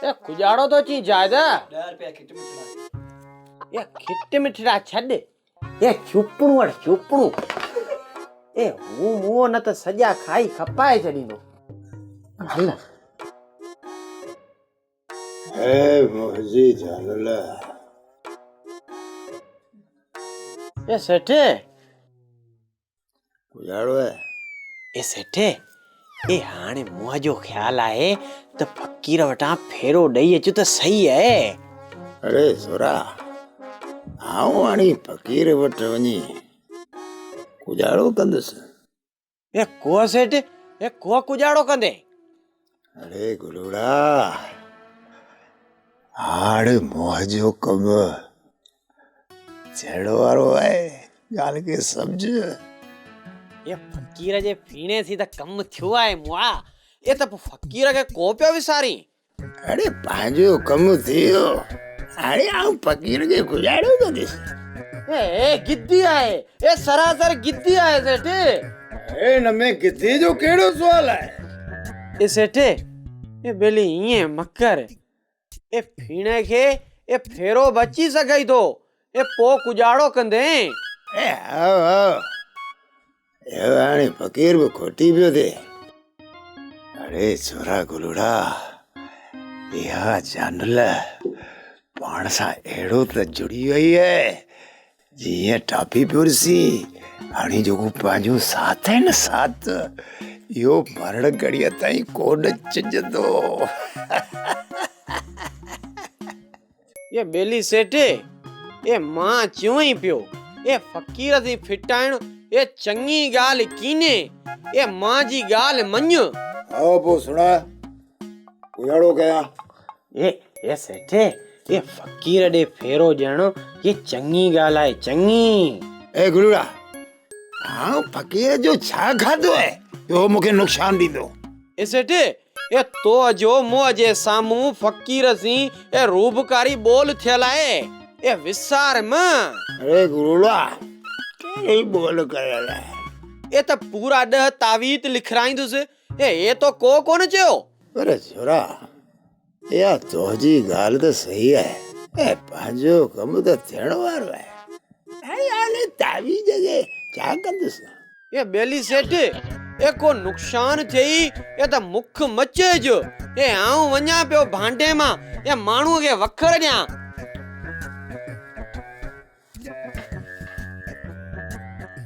ए कुजाड़ो तो ची जायदा 10 रुपया खिट मिठड़ा ए खिट मिठड़ा छड ए चुपणू वड़ चुपणू ए हूं मुओ न त सजा खाई खपाए छडीनो हल ए मोहजी जानला ए सेठे कुजाड़ो है ए सेठे ए हाणे मुआ जो ख्याल आए त फकीर वटा फेरो ॾेई अचो त सही है। अरे सोरा आऊं हाणे फकीर वट वञी कुजाड़ो कंदुसि। ए को सेठ ए को कुजाड़ो कंदे? अरे गुलूड़ा हाणे मुआ जो कम जहिड़ो वारो आहे ॻाल्हि खे सम्झ। ये फकीर जे फीणे थी त कम थियो आहे मुआ ये त फकीर के को पियो विसारी। अरे पंहिंजो कम थियो हाणे आऊं फकीर खे कुजाड़ो कंदुसि। ए गिद्दी आहे ए सरासर गिद्दी आहे सेठ। हिन में गिद्दी जो कहिड़ो सुवाल आहे? ए सेठ ए बेली इए मकर ए फीणे के ए फेरो बची सगई थो ए पो कुजाड़ो कंदे। ए आओ आओ ये हाणे फकीर भी खोटी पियो थे। अरे छोरा गुलूड़ा इहा जानल पाण सां अहिड़ो त जुड़ी वई आहे जीअं टापी पियोरसी हाणे जेको पंहिंजो साथ आहे न साथ इहो मरण घड़ीअ ताईं कोन चिजंदो। ये बेली सेठ ए मां चयो ई पियो ए फकीर थी फिटाइण ए चंगी गाल कीने ए मां जी गाल मञ। आओ पो सुना कुजाड़ो कया। ए सेठे ए फकीर दे फेरो ॼणो ये चंगी गाल आहे चंगी। ए गुलूड़ा हाँ फकीर जो छा खाधो है जो मूंखे नुक़सान ॾींदो? ए सेठे ए तो जो मुंह जे साम्हूं फकीर सी ए रूबकारी बोल थियल आहे ए विसार मां। अरे गुलूड़ा कहिड़ी बोल कयल आहे? ए त पूरा 10 तावीत लिखराईंदुसि ए तो को कोन चयो। अरे छोरा इहा तुंहिंजी ॻाल्हि त सही आहे ए पंहिंजो कमु त थियण वारो आहे ऐं हाणे तावीज़ खे छा कंदुसि? ये बेली सेठ ए को नुकसान थई ए त मुख मचे जो ए आऊं वञा पियो भांडे मां ए माण्हू के वखर ॾियां।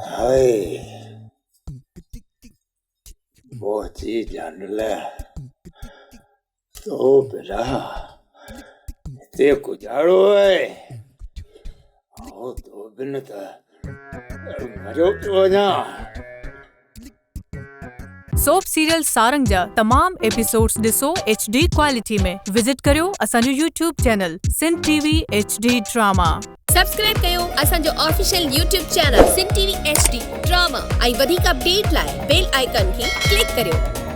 हाय मोची जानल तो बेटा हिते कुजाड़ो आहे आओ तो बिन त मरो पियो वञा। सोप सीरियल सारंग जा तमाम एपिसोड्स ॾिसो HD क्वालिटी में। विजिट करियो असांजो YouTube channel Sindh TV HD drama. Subscribe कयो असांजो official YouTube channel Sindh TV HD drama ऐं वधीक अपडेट लाइ बेल आइकन खे क्लिक करियो।